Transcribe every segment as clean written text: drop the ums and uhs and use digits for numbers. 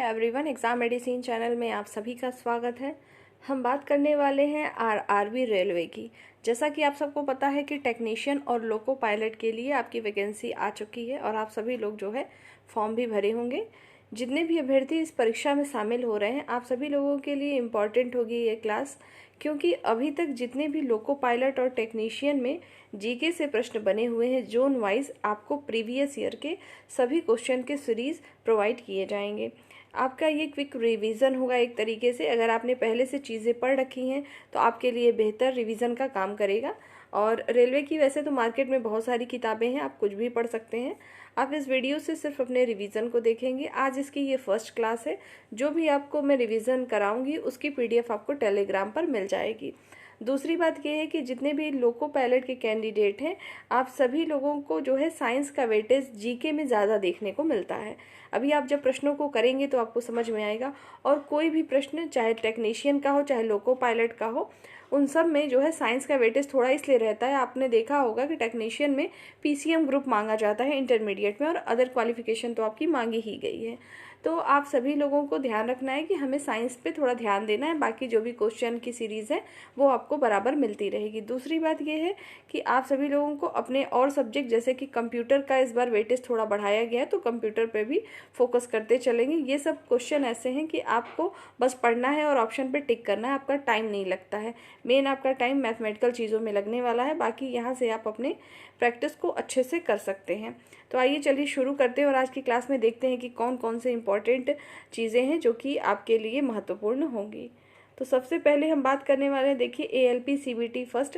Everyone, exam medicine channel में आप सभी का स्वागत है। हम बात करने वाले हैं आरआरबी रेलवे की। जैसा कि आप सबको पता है कि टेक्नीशियन और लोको पायलट के लिए आपकी वैकेंसी आ चुकी है और आप सभी लोग जो है फॉर्म भी भरे होंगे। जितने भी अभ्यर्थी इस परीक्षा में शामिल हो रहे हैं, आप सभी लोगों के लिए इम्पॉर्टेंट होगी ये क्लास, क्योंकि अभी तक जितने भी लोको पायलट और टेक्नीशियन में जीके से प्रश्न बने हुए हैं, जोन वाइज आपको प्रीवियस ईयर के सभी क्वेश्चन के सीरीज प्रोवाइड किए जाएंगे। आपका ये क्विक रिवीजन होगा एक तरीके से। अगर आपने पहले से चीज़ें पढ़ रखी हैं तो आपके लिए बेहतर रिवीजन का काम करेगा। और रेलवे की वैसे तो मार्केट में बहुत सारी किताबें हैं, आप कुछ भी पढ़ सकते हैं। आप इस वीडियो से सिर्फ अपने रिवीजन को देखेंगे। आज इसकी ये फर्स्ट क्लास है। जो भी आपको मैं रिवीजन कराऊंगी उसकी पीडीएफ आपको टेलीग्राम पर मिल जाएगी। दूसरी बात यह है कि जितने भी लोको पायलट के कैंडिडेट हैं, आप सभी लोगों को जो है साइंस का वेटेज जीके में ज़्यादा देखने को मिलता है। अभी आप जब प्रश्नों को करेंगे तो आपको समझ में आएगा। और कोई भी प्रश्न चाहे टेक्नीशियन का हो चाहे लोको पायलट का हो, उन सब में जो है साइंस का वेटेज थोड़ा इसलिए रहता है। आपने देखा होगा कि टेक्नीशियन में पीसीएम ग्रुप मांगा जाता है इंटरमीडिएट में, और अदर क्वालिफिकेशन तो आपकी मांगी ही गई है। तो आप सभी लोगों को ध्यान रखना है कि हमें साइंस पे थोड़ा ध्यान देना है। बाकी जो भी क्वेश्चन की सीरीज़ है वो आपको बराबर मिलती रहेगी। दूसरी बात ये है कि आप सभी लोगों को अपने और सब्जेक्ट जैसे कि कंप्यूटर का इस बार वेटेज थोड़ा बढ़ाया गया है, तो कंप्यूटर पे भी फोकस करते चलेंगे। ये सब क्वेश्चन ऐसे हैं कि आपको बस पढ़ना है और ऑप्शन पे टिक करना है, आपका टाइम नहीं लगता है। मेन आपका टाइम मैथमेटिकल चीज़ों में लगने वाला है। बाकी यहाँ से आप अपने प्रैक्टिस को अच्छे से कर सकते हैं। तो आइए चलिए शुरू करते हैं और आज की क्लास में देखते हैं कि कौन कौन से इम्पॉर्टेंट चीज़ें हैं जो कि आपके लिए महत्वपूर्ण होंगी। तो सबसे पहले हम बात करने वाले हैं, देखिए एएलपी सीबीटी फर्स्ट।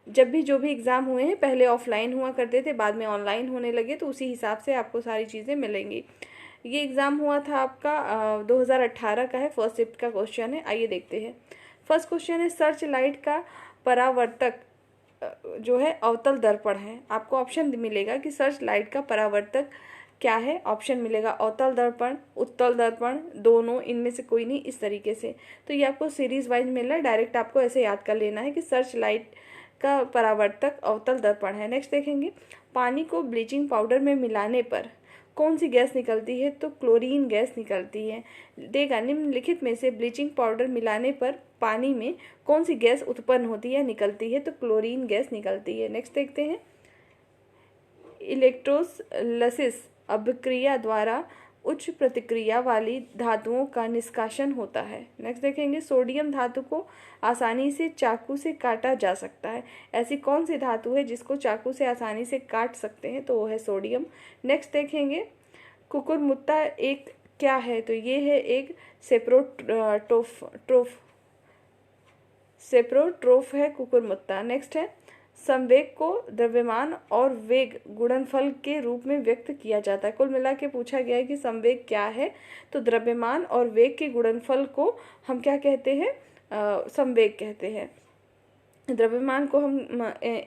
जब भी जो भी एग्ज़ाम हुए हैं पहले ऑफलाइन हुआ करते थे, बाद में ऑनलाइन होने लगे, तो उसी हिसाब से आपको सारी चीज़ें मिलेंगी। ये एग्ज़ाम हुआ था आपका 2018 का है। फर्स्ट शिफ्ट का क्वेश्चन है, आइए देखते हैं। फर्स्ट क्वेश्चन है, सर्च लाइट का परावर्तक जो है अवतल दर्पण है। आपको ऑप्शन मिलेगा कि सर्च लाइट का परावर्तक क्या है। ऑप्शन मिलेगा अवतल दर्पण, उत्तल दर्पण, दोनों, इनमें से कोई नहीं, इस तरीके से। तो ये आपको सीरीज वाइज मिल रहा है। डायरेक्ट आपको ऐसे याद कर लेना है कि सर्च लाइट का परावर्तक अवतल दर्पण है। नेक्स्ट देखेंगे, पानी को ब्लीचिंग पाउडर में मिलाने पर कौन सी गैस निकलती है? तो क्लोरीन गैस निकलती है। देगा, निम्नलिखित में से ब्लीचिंग पाउडर मिलाने पर पानी में कौन सी गैस उत्पन्न होती है, निकलती है? तो क्लोरीन गैस निकलती है। नेक्स्ट देखते हैं, इलेक्ट्रोलिसिस अभिक्रिया द्वारा उच्च प्रतिक्रिया वाली धातुओं का निष्कासन होता है। नेक्स्ट देखेंगे, सोडियम धातु को आसानी से चाकू से काटा जा सकता है। ऐसी कौन सी धातु है जिसको चाकू से आसानी से काट सकते हैं? तो वो है सोडियम। नेक्स्ट देखेंगे, कुकुरमुत्ता एक क्या है? तो ये है एक सेप्रोट्रोफ है कुकुरमुत्ता। नेक्स्ट है, संवेग को द्रव्यमान और वेग गुणनफल के रूप में व्यक्त किया जाता है। कुल मिला के पूछा गया है कि संवेग क्या है? तो द्रव्यमान और वेग के गुणनफल को हम क्या कहते हैं? संवेग कहते हैं। द्रव्यमान को हम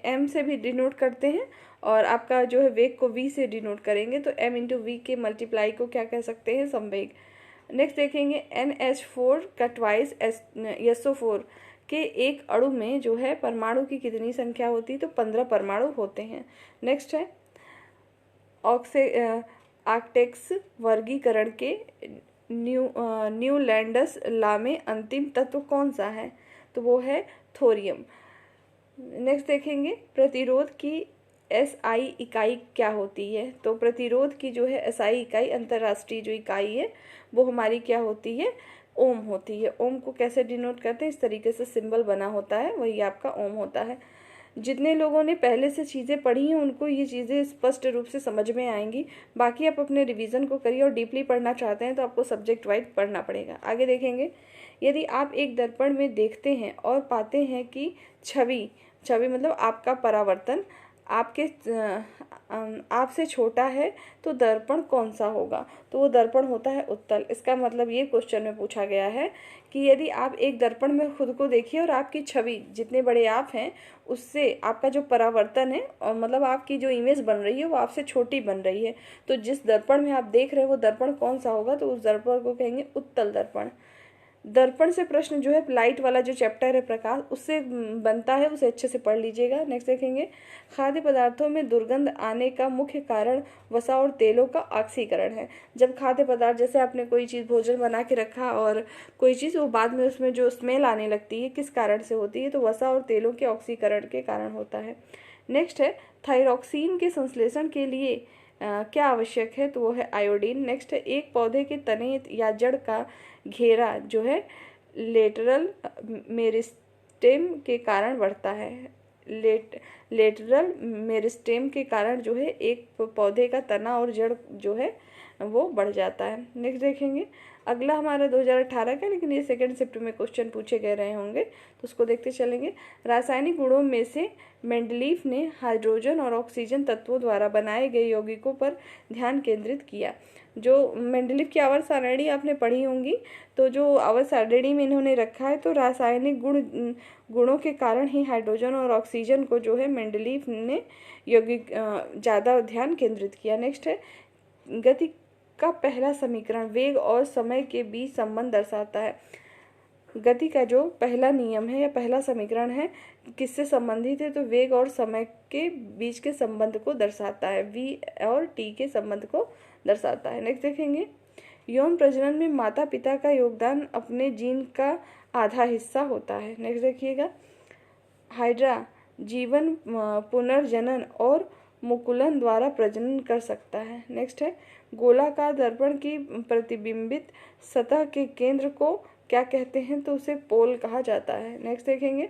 m से भी डिनोट करते हैं, और आपका जो है वेग को v से डिनोट करेंगे, तो m इंटू वी के मल्टीप्लाई को क्या कह सकते हैं? संवेग। नेक्स्ट देखेंगे, NH4 का ट्वाइस SO4 के एक अणु में जो है परमाणु की कितनी संख्या होती है? तो 15 परमाणु होते हैं। नेक्स्ट है, आर्कटेक्स वर्गीकरण के न्यूलैंडस लॉ में अंतिम तत्व कौन सा है? तो वो है थोरियम। नेक्स्ट देखेंगे, प्रतिरोध की SI इकाई क्या होती है? तो प्रतिरोध की जो है SI इकाई, अंतर्राष्ट्रीय जो इकाई है, वो हमारी क्या होती है? ओम होती है। ओम को कैसे डिनोट करते हैं? इस तरीके से सिंबल बना होता है, वही आपका ओम होता है। जितने लोगों ने पहले से चीज़ें पढ़ी हैं उनको ये चीज़ें स्पष्ट रूप से समझ में आएंगी। बाकी आप अपने रिवीजन को करिए, और डीपली पढ़ना चाहते हैं तो आपको सब्जेक्ट वाइज पढ़ना पड़ेगा। आगे देखेंगे, यदि आप एक दर्पण में देखते हैं और पाते हैं कि छवि मतलब आपका परावर्तन आपसे छोटा है, तो दर्पण कौन सा होगा? तो वो दर्पण होता है उत्तल। इसका मतलब ये क्वेश्चन में पूछा गया है कि यदि आप एक दर्पण में खुद को देखिए और आपकी छवि, जितने बड़े आप हैं, उससे आपका जो परावर्तन है, और मतलब आपकी जो इमेज बन रही है वो आपसे छोटी बन रही है, तो जिस दर्पण में आप देख रहे हैं वो दर्पण कौन सा होगा? तो उस दर्पण को कहेंगे उत्तल दर्पण। दर्पण से प्रश्न जो है लाइट वाला जो चैप्टर है प्रकाश उससे बनता है, उसे अच्छे से पढ़ लीजिएगा। नेक्स्ट देखेंगे, खाद्य पदार्थों में दुर्गंध आने का मुख्य कारण वसा और तेलों का ऑक्सीकरण है। जब खाद्य पदार्थ, जैसे आपने कोई चीज़ भोजन बना के रखा और कोई चीज़ वो बाद में उसमें जो स्मेल आने लगती है, किस कारण से होती है? तो वसा और तेलों के ऑक्सीकरण के कारण होता है। नेक्स्ट है, थायरॉक्सीन के संश्लेषण के लिए क्या आवश्यक है? तो वो है आयोडीन। नेक्स्ट है, एक पौधे के तने या जड़ का घेरा जो है लेटरल मेरिस्टेम के कारण बढ़ता है। लेटरल मेरिस्टेम के कारण जो है एक पौधे का तना और जड़ जो है वो बढ़ जाता है। नेक्स्ट देखेंगे, अगला हमारा 2018 का, लेकिन ये सेकंड शिफ्ट में क्वेश्चन पूछे गए रहे होंगे तो उसको देखते चलेंगे। रासायनिक गुणों में से मेंडलीफ ने हाइड्रोजन और ऑक्सीजन तत्वों द्वारा बनाए गए यौगिकों पर ध्यान केंद्रित किया। जो मेंडलीफ की आवर्त सारणी आपने पढ़ी होंगी, तो जो आवर्त सारणी में इन्होंने रखा है, तो रासायनिक गुणों के कारण ही हाइड्रोजन और ऑक्सीजन को जो है मेंडलीफ ने यौगिक ज़्यादा ध्यान केंद्रित किया। नेक्स्ट है, गति का पहला समीकरण वेग और समय के बीच संबंध दर्शाता है। गति का जो पहला नियम है या पहला समीकरण है किससे संबंधित है? तो वेग और समय के बीच के संबंध को दर्शाता है, वी और टी के संबंध को दर्शाता है। नेक्स्ट देखेंगे, यौन प्रजनन में माता पिता का योगदान अपने जीन का आधा हिस्सा होता है। नेक्स्ट देखिएगा, हाइड्रा जीवन पुनर्जनन और मुकुलन द्वारा प्रजनन कर सकता है। नेक्स्ट है, गोलाकार दर्पण की प्रतिबिंबित सतह के केंद्र को क्या कहते हैं? तो उसे पोल कहा जाता है। नेक्स्ट देखेंगे,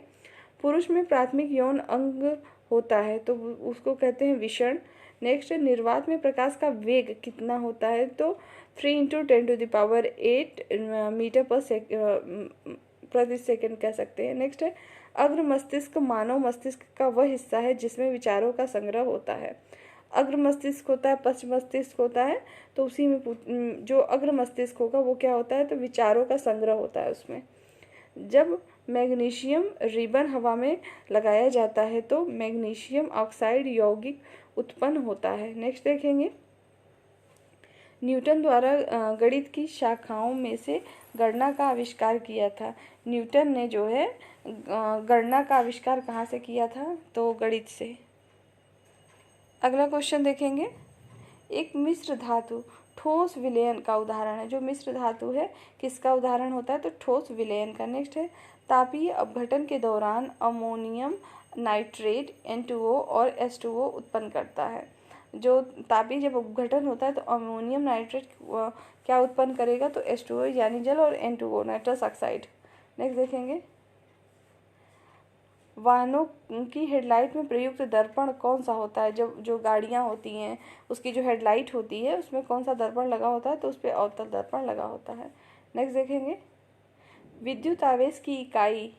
पुरुष में प्राथमिक यौन अंग होता है तो उसको कहते हैं विषण। नेक्स्ट, निर्वात में प्रकाश का वेग कितना होता है? तो 3 × 10⁸ मीटर प्रति सेकंड कह सकते हैं। नेक्स्ट है, अग्र मस्तिष्क मानव मस्तिष्क का वह हिस्सा है जिसमें विचारों का संग्रह होता है। अग्र मस्तिष्क होता है, पश्च मस्तिष्क होता है, तो उसी में जो अग्र मस्तिष्क होगा वो क्या होता है? तो विचारों का संग्रह होता है उसमें। जब मैग्नीशियम रिबन हवा में लगाया जाता है तो मैग्नीशियम ऑक्साइड यौगिक उत्पन्न होता है। नेक्स्ट देखेंगे, न्यूटन द्वारा गणित की शाखाओं में से गणना का आविष्कार किया था। न्यूटन ने जो है गणना का आविष्कार कहाँ से किया था? तो गणित से। अगला क्वेश्चन देखेंगे, एक मिश्र धातु ठोस विलयन का उदाहरण है। जो मिश्र धातु है किसका उदाहरण होता है? तो ठोस विलयन का। नेक्स्ट है, तापीय अपघटन के दौरान अमोनियम नाइट्रेट N2O और H2O उत्पन्न करता है। जो तापीय जब अपघटन होता है तो अमोनियम नाइट्रेट क्या उत्पन्न करेगा? तो H2O यानी जल और N2O नाइट्रस ऑक्साइड। नेक्स्ट देखेंगे, वाहनों की हेडलाइट में प्रयुक्त दर्पण कौन सा होता है? जब जो गाड़ियाँ होती हैं उसकी जो हेडलाइट होती है उसमें कौन सा दर्पण लगा होता है? तो उस पर अवतल दर्पण लगा होता है। नेक्स्ट देखेंगे, विद्युत आवेश की इकाई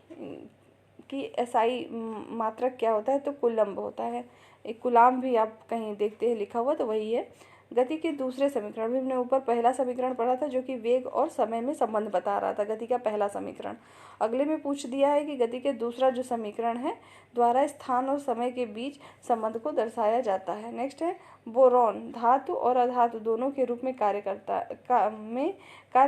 की एसआई मात्रक क्या होता है? तो कूलम्ब होता है। एक कूलाम भी आप कहीं देखते हैं लिखा हुआ, तो वही है। गति के दूसरे समीकरण में हमने ऊपर पहला समीकरण पढ़ा था जो कि वेग और समय में संबंध बता रहा था, गति का पहला समीकरण। अगले में पूछ दिया है कि गति के दूसरा जो समीकरण है द्वारा स्थान और समय के बीच संबंध को दर्शाया जाता है। नेक्स्ट है, बोरॉन धातु और अधातु दोनों के रूप में कार्य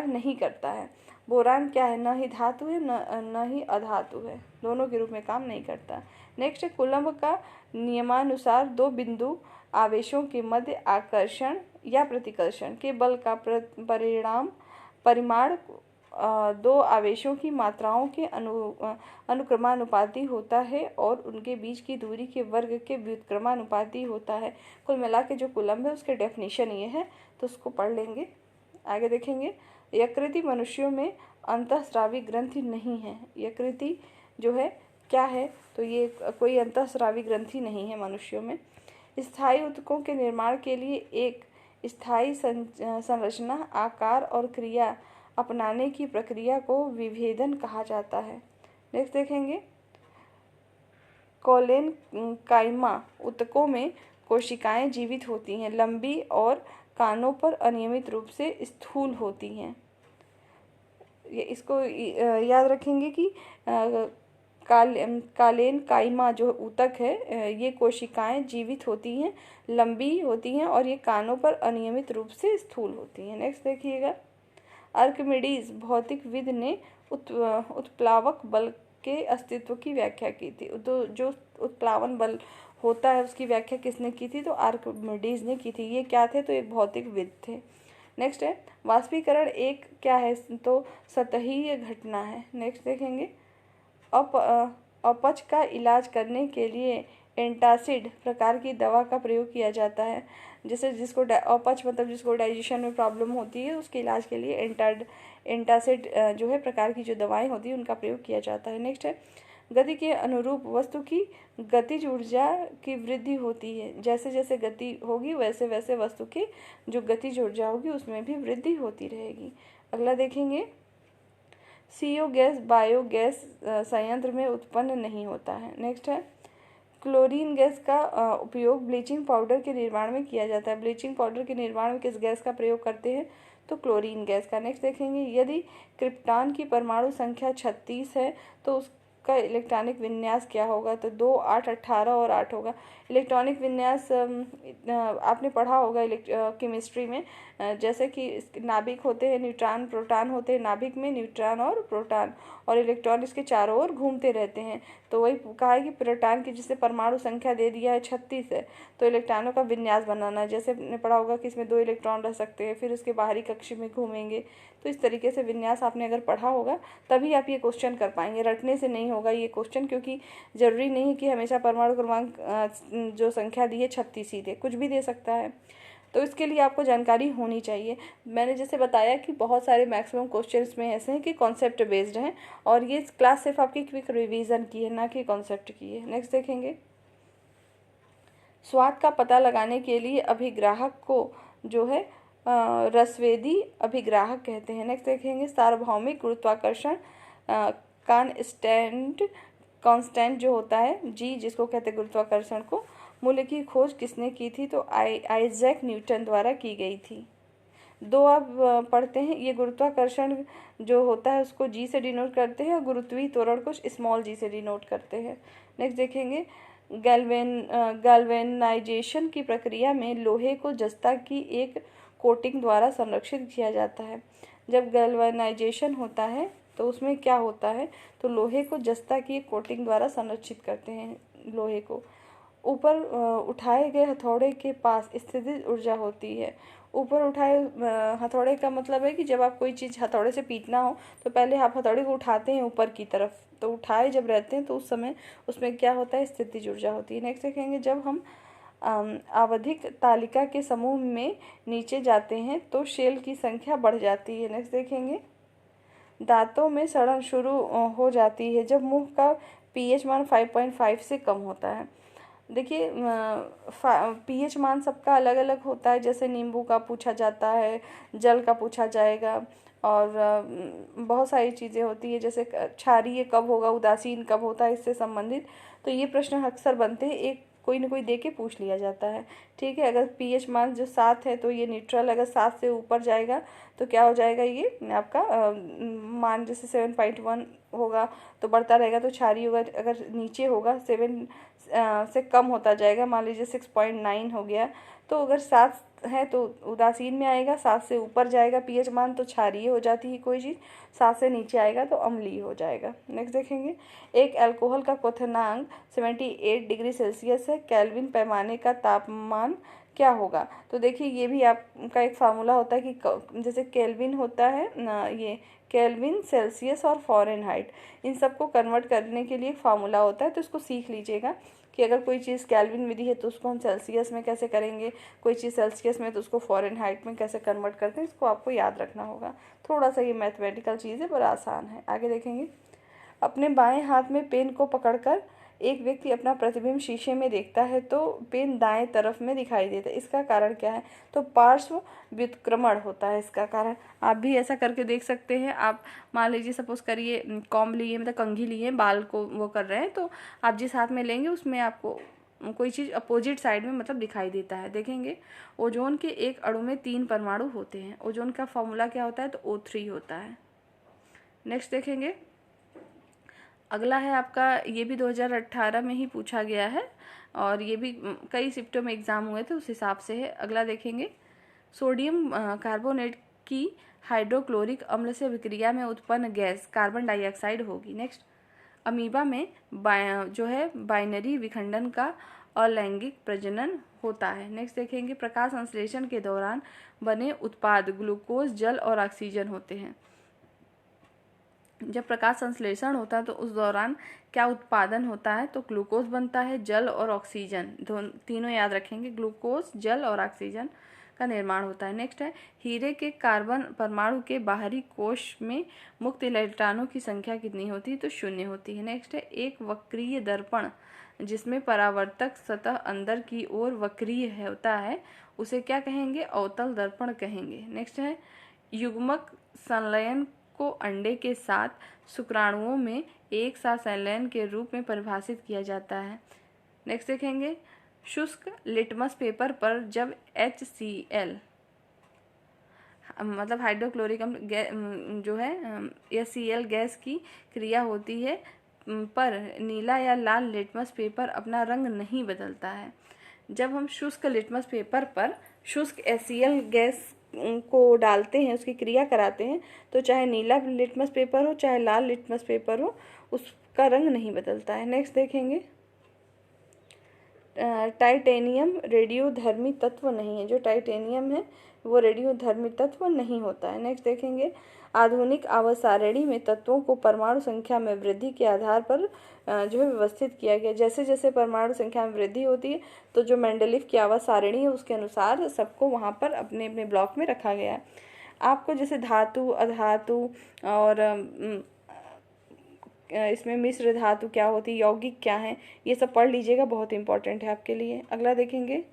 नहीं करता है। बोरान क्या है? न ही धातु है न ही अधातु है, दोनों के रूप में काम नहीं करता। नेक्स्ट है, कूलम्ब का नियमानुसार दो बिंदु आवेशों के मध्य आकर्षण या प्रतिकर्षण के बल का परिमाण दो आवेशों की मात्राओं के अनुक्रमानुपाती होता है और उनके बीच की दूरी के वर्ग के व्युत्क्रमानुपाती होता है। कुल मिला के जो कूलम्ब है उसके डेफिनेशन ये है, तो उसको पढ़ लेंगे। आगे देखेंगे, यकृति मनुष्यों में अंतःस्रावी ग्रंथि नहीं है। यकृति जो है क्या है? तो ये कोई अंतःस्रावी ग्रंथि नहीं है मनुष्यों में। स्थायी ऊतकों के निर्माण के लिए एक स्थायी संरचना, आकार और क्रिया अपनाने की प्रक्रिया को विभेदन कहा जाता है। नेक्स्ट देखेंगे, कोलेनकाइमा ऊतकों में कोशिकाएं जीवित होती हैं, लंबी और कानों पर अनियमित रूप से स्थूल होती हैं। इसको याद रखेंगे कि कालेनकाइमा जो ऊतक है ये कोशिकाएं जीवित होती हैं, लंबी होती हैं और ये कानों पर अनियमित रूप से स्थूल होती हैं। नेक्स्ट देखिएगा, आर्किमिडीज भौतिकविद ने उत्प्लावक बल के अस्तित्व की व्याख्या की थी। तो जो उत्प्लावन बल होता है उसकी व्याख्या किसने की थी? तो आर्किमिडीज ने की थी। ये क्या थे? तो एक भौतिकविद थे। नेक्स्ट है वाष्पीकरण एक क्या है? तो सतही घटना है। नेक्स्ट देखेंगे अपच का इलाज करने के लिए एंटासिड प्रकार की दवा का प्रयोग किया जाता है। जैसे जिसको अपच मतलब जिसको डाइजेशन में प्रॉब्लम होती है उसके इलाज के लिए एंटासिड जो है प्रकार की जो दवाएं होती है उनका प्रयोग किया जाता है। नेक्स्ट है गति के अनुरूप वस्तु की गतिज ऊर्जा की वृद्धि होती है। जैसे जैसे गति होगी वैसे वैसे वस्तु की जो गतिज ऊर्जा होगी उसमें भी वृद्धि होती रहेगी। अगला देखेंगे CO गैस बायोगैस संयंत्र में उत्पन्न नहीं होता है। नेक्स्ट है क्लोरीन गैस का उपयोग ब्लीचिंग पाउडर के निर्माण में किया जाता है। ब्लीचिंग पाउडर के निर्माण में किस गैस का प्रयोग करते हैं? तो क्लोरीन गैस का। नेक्स्ट देखेंगे यदि क्रिप्टॉन की परमाणु संख्या 36 है तो उसका इलेक्ट्रॉनिक विन्यास क्या होगा? तो 2, 8, 18 और 8 होगा। इलेक्ट्रॉनिक विन्यास आपने पढ़ा होगा केमिस्ट्री में। जैसे कि नाभिक होते हैं, न्यूट्रॉन प्रोटॉन होते हैं, नाभिक में न्यूट्रॉन और प्रोटॉन और इलेक्ट्रॉन इसके चारों ओर घूमते रहते हैं। तो वही कहा है कि प्रोटॉन की जिसे परमाणु संख्या दे दिया है 36 है तो इलेक्ट्रॉनों का विन्यास बनाना है। जैसे आपने पढ़ा होगा कि इसमें 2 इलेक्ट्रॉन रह सकते हैं, फिर उसके बाहरी कक्ष में घूमेंगे। तो इस तरीके से विन्यास आपने अगर पढ़ा होगा तभी आप ये क्वेश्चन कर पाएंगे। रटने से नहीं होगा ये क्वेश्चन, क्योंकि जरूरी नहीं है कि हमेशा परमाणु क्रमांक जो संख्या दी है 36 ही दे, कुछ भी दे सकता है। तो इसके लिए आपको जानकारी होनी चाहिए। मैंने जैसे बताया कि बहुत सारे मैक्सिमम क्वेश्चन इसमें ऐसे हैं कि कॉन्सेप्ट बेस्ड हैं और ये क्लास सिर्फ आपकी क्विक रिवीजन की है, ना कि कॉन्सेप्ट की है। नेक्स्ट देखेंगे स्वाद का पता लगाने के लिए अभिग्राहक को जो है रसवेदी अभिग्राहक कहते हैं। नेक्स्ट देखेंगे सार्वभौमिक गुरुत्वाकर्षण कांस्टेंट जो होता है जी, जिसको कहते हैं गुरुत्वाकर्षण को, मूल्य की खोज किसने की थी? तो आइजैक न्यूटन द्वारा की गई थी। 2 आप पढ़ते हैं। ये गुरुत्वाकर्षण जो होता है उसको जी से डिनोट करते हैं और गुरुत्वीय त्वरण को स्मॉल जी से डिनोट करते हैं। नेक्स्ट देखेंगे गैल्वेनाइजेशन की प्रक्रिया में लोहे को जस्ता की एक कोटिंग द्वारा संरक्षित किया जाता है। जब गैल्वेनाइजेशन होता है तो उसमें क्या होता है? तो लोहे को जस्ता की एक कोटिंग द्वारा संरक्षित करते हैं। लोहे को ऊपर उठाए गए हथौड़े के पास स्थितिज ऊर्जा होती है। ऊपर उठाए हथौड़े का मतलब है कि जब आप कोई चीज़ हथौड़े से पीटना हो तो पहले आप हथौड़े को उठाते हैं ऊपर की तरफ, तो उठाए जब रहते हैं तो उस समय उसमें क्या होता है? स्थितिज ऊर्जा होती है। नेक्स्ट देखेंगे जब हम आवधिक तालिका के समूह में नीचे जाते हैं तो शेल की संख्या बढ़ जाती है। नेक्स्ट देखेंगे दांतों में सड़न शुरू हो जाती है जब मुंह का pH मान 5.5 से कम होता है। देखिए pH मान सबका अलग अलग होता है। जैसे नींबू का पूछा जाता है, जल का पूछा जाएगा और बहुत सारी चीज़ें होती है। जैसे क्षारीय कब होगा, उदासीन कब होता है, इससे संबंधित तो ये प्रश्न अक्सर बनते हैं। एक कोई ना कोई दे के पूछ लिया जाता है। ठीक है, अगर pH मान जो 7 है तो ये न्यूट्रल, अगर 7 से ऊपर जाएगा तो क्या हो जाएगा? ये आपका मान जैसे 7.1 होगा तो बढ़ता रहेगा तो क्षारीय होगा। अगर नीचे होगा 7 से कम होता जाएगा, मान लीजिए 6.9 हो गया तो अगर 7 है तो उदासीन में आएगा, 7 से ऊपर जाएगा pH मान तो क्षारीय हो जाती है कोई चीज़, 7 से नीचे आएगा तो अम्लीय हो जाएगा। नेक्स्ट देखेंगे एक अल्कोहल का क्वथनांक 78 डिग्री सेल्सियस है, केल्विन पैमाने का तापमान क्या होगा? तो देखिए ये भी आपका एक फार्मूला होता है कि जैसे केल्विन होता है ना, ये केल्विन, सेल्सियस और फ़ारेनहाइट, इन सबको कन्वर्ट करने के लिए एक फार्मूला होता है। तो इसको सीख लीजिएगा कि अगर कोई चीज़ केल्विन में दी है तो उसको हम सेल्सियस में कैसे करेंगे, कोई चीज़ सेल्सियस में तो उसको फ़ारेनहाइट में कैसे कन्वर्ट करते हैं, इसको आपको याद रखना होगा। थोड़ा सा ये मैथमेटिकल चीज़ है पर आसान है। आगे देखेंगे अपने बाएं हाथ में पेन को पकड़कर एक व्यक्ति अपना प्रतिबिंब शीशे में देखता है तो पेन दाएं तरफ में दिखाई देता है। इसका कारण क्या है? तो पार्श्व व्युत्क्रमण होता है इसका कारण। आप भी ऐसा करके देख सकते हैं। आप मान लीजिए सपोज करिए कॉम्ब लिए, मतलब कंघी लिए, बाल को वो कर रहे हैं, तो आप जिस हाथ में लेंगे उसमें आपको कोई चीज़ अपोजिट साइड में मतलब दिखाई देता है। देखेंगे ओजोन के एक अणु में 3 परमाणु होते हैं। ओजोन का फॉर्मूला क्या होता है? तो O3 होता है। नेक्स्ट देखेंगे अगला है आपका, ये भी 2018 में ही पूछा गया है और ये भी कई शिफ्टों में एग्ज़ाम हुए थे उस हिसाब से है। अगला देखेंगे सोडियम कार्बोनेट की हाइड्रोक्लोरिक अम्ल से अभिक्रिया में उत्पन्न गैस कार्बन डाइऑक्साइड होगी। नेक्स्ट, अमीबा में जो है बाइनरी विखंडन का अलैंगिक प्रजनन होता है। नेक्स्ट देखेंगे, प्रकाश संश्लेषण के दौरान बने उत्पाद ग्लूकोज, जल और ऑक्सीजन होते हैं। जब प्रकाश संश्लेषण होता है तो उस दौरान क्या उत्पादन होता है, तो ग्लूकोज बनता है, जल और ऑक्सीजन, तीनों याद रखेंगे, ग्लूकोज, जल और ऑक्सीजन का निर्माण होता है। नेक्स्ट है, हीरे के कार्बन परमाणु के बाहरी कोश में मुक्त इलेक्ट्रॉनों की संख्या कितनी होती है, तो 0 होती है। नेक्स्ट है, एक वक्रीय दर्पण जिसमें परावर्तक सतह अंदर की ओर वक्रीय होता है उसे क्या कहेंगे, अवतल दर्पण कहेंगे। नेक्स्ट है, युग्मक संलयन को अंडे के साथ शुक्राणुओं में एक साथ संलयन के रूप में परिभाषित किया जाता है। नेक्स्ट देखेंगे, शुष्क लिटमस पेपर पर जब HCl मतलब हाइड्रोक्लोरिक अम्ल जो है HCl गैस की क्रिया होती है पर नीला या लाल लिटमस पेपर अपना रंग नहीं बदलता है। जब हम शुष्क लिटमस पेपर पर शुष्क HCl गैस को डालते हैं, उसकी क्रिया कराते हैं, तो चाहे नीला लिटमस पेपर हो चाहे लाल लिटमस पेपर हो, उसका रंग नहीं बदलता है। नेक्स्ट देखेंगे, टाइटेनियम रेडियोधर्मी तत्व नहीं है। जो टाइटेनियम है वो रेडियोधर्मी तत्व नहीं होता है। नेक्स्ट देखेंगे, आधुनिक आवर्त सारणी में तत्वों को परमाणु संख्या में वृद्धि के आधार पर जो है व्यवस्थित किया गया। जैसे जैसे परमाणु संख्या में वृद्धि होती है तो जो मेंडलीव की आवर्त सारणी है उसके अनुसार सबको वहाँ पर अपने अपने ब्लॉक में रखा गया है। आपको जैसे धातु, अधातु और इसमें मिश्र धातु क्या होती है, यौगिक क्या है, ये सब पढ़ लीजिएगा, बहुत इंपॉर्टेंट है आपके लिए। अगला देखेंगे,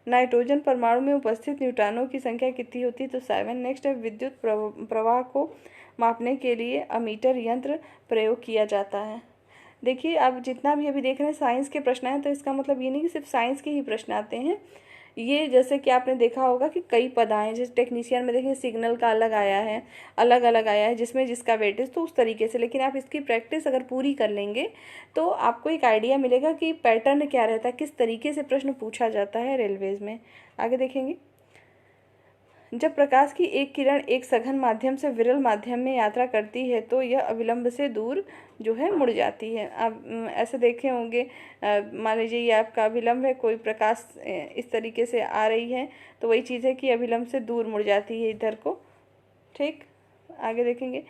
नाइट्रोजन परमाणु में उपस्थित न्यूट्रॉनों की संख्या कितनी होती है, तो 7। नेक्स्ट है, विद्युत प्रवाह को मापने के लिए अमीटर यंत्र प्रयोग किया जाता है। देखिए, आप जितना भी अभी देख रहे हैं साइंस के प्रश्न हैं, तो इसका मतलब ये नहीं कि सिर्फ साइंस के ही प्रश्न आते हैं। ये जैसे कि आपने देखा होगा कि कई पद आए, जैसे टेक्नीशियन में देखिए सिग्नल का अलग आया है, अलग अलग आया है, जिसमें जिसका वेटेज, तो उस तरीके से। लेकिन आप इसकी प्रैक्टिस अगर पूरी कर लेंगे तो आपको एक आइडिया मिलेगा कि पैटर्न क्या रहता है, किस तरीके से प्रश्न पूछा जाता है रेलवेज में। आगे देखेंगे, जब प्रकाश की एक किरण एक सघन माध्यम से विरल माध्यम में यात्रा करती है तो यह अविलंब से दूर जो है मुड़ जाती है। आप ऐसे देखे होंगे, मान लीजिए ये आपका अविलंब है, कोई प्रकाश इस तरीके से आ रही है तो वही चीज़ है कि अविलंब से दूर मुड़ जाती है इधर को। ठीक, आगे देखेंगे,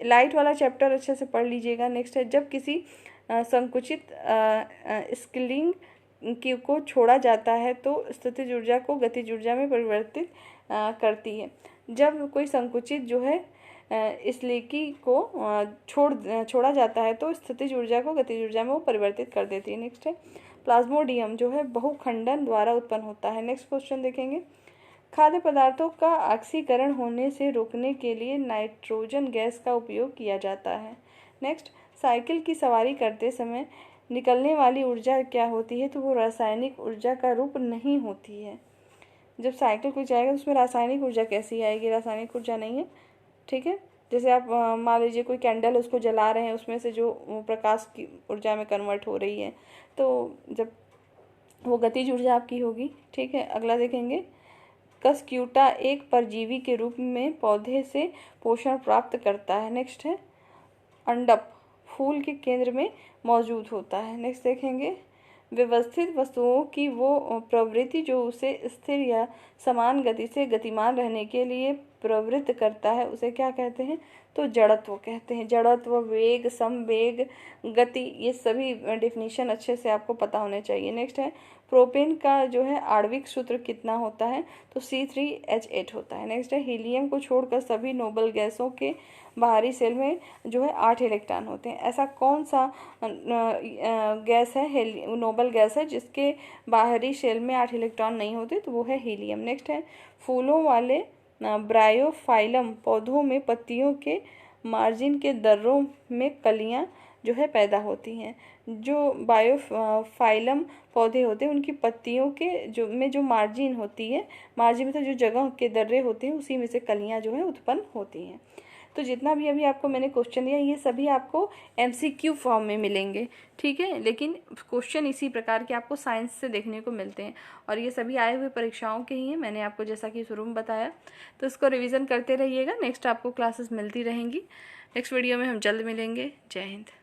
लाइट वाला चैप्टर अच्छे से पढ़ लीजिएगा। नेक्स्ट है, जब किसी संकुचित स्किलिंग को छोड़ा जाता है तो स्थितिज ऊर्जा को गतिज ऊर्जा में परिवर्तित करती है। जब कोई संकुचित जो है स्लिकी को छोड़ा जाता है तो स्थितिज ऊर्जा को गतिज ऊर्जा में वो परिवर्तित कर देती है। नेक्स्ट है, प्लाज्मोडियम जो है बहुखंडन द्वारा उत्पन्न होता है। नेक्स्ट क्वेश्चन देखेंगे, खाद्य पदार्थों का ऑक्सीकरण होने से रोकने के लिए नाइट्रोजन गैस का उपयोग किया जाता है। नेक्स्ट, साइकिल की सवारी करते समय निकलने वाली ऊर्जा क्या होती है, तो वो रासायनिक ऊर्जा का रूप नहीं होती है। जब साइकिल कोई जाएगा तो उसमें रासायनिक ऊर्जा कैसी आएगी, रासायनिक ऊर्जा नहीं है। ठीक है, जैसे आप मान लीजिए कोई कैंडल उसको जला रहे हैं, उसमें से जो प्रकाश की ऊर्जा में कन्वर्ट हो रही है, तो जब वो गतिज ऊर्जा आपकी होगी। ठीक है, अगला देखेंगे, कस्क्यूटा एक परजीवी के रूप में पौधे से पोषण प्राप्त करता है। नेक्स्ट है, अंडप फूल के केंद्र में मौजूद होता है। नेक्स्ट देखेंगे, व्यवस्थित वस्तुओं की वो प्रवृत्ति जो उसे स्थिर या समान गति से गतिमान रहने के लिए प्रवृत्त करता है उसे क्या कहते हैं, तो जड़त्व कहते हैं। जड़त्व, वेग, समवेग, गति, ये सभी डेफिनेशन अच्छे से आपको पता होने चाहिए। नेक्स्ट है, प्रोपेन का जो है आणविक सूत्र कितना होता है, तो C3H8 होता है। नेक्स्ट है, हीलियम को छोड़कर सभी नोबल गैसों के बाहरी सेल में जो है 8 इलेक्ट्रॉन होते हैं। ऐसा कौन सा गैस है, नोबल गैस है, जिसके बाहरी शेल में 8 इलेक्ट्रॉन नहीं होते, तो वो है हीलियम। नेक्स्ट है, फूलों वाले ब्रायोफाइलम पौधों में पत्तियों के मार्जिन के दर्रों में कलियां जो है पैदा होती हैं। जो बायोफाइलम पौधे होते हैं उनकी पत्तियों के जो मार्जिन होती है, मार्जिन में तो जो जगह के दर्रे होते हैं उसी में से कलियां जो है उत्पन्न होती हैं। तो जितना भी अभी आपको मैंने क्वेश्चन दिया ये सभी आपको MCQ फॉर्म में मिलेंगे, ठीक है। लेकिन क्वेश्चन इसी प्रकार के आपको साइंस से देखने को मिलते हैं और ये सभी आए हुए परीक्षाओं के ही हैं, मैंने आपको जैसा कि शुरू में बताया। तो इसको रिवीजन करते रहिएगा, नेक्स्ट आपको क्लासेस मिलती रहेंगी। नेक्स्ट वीडियो में हम जल्द मिलेंगे। जय हिंद।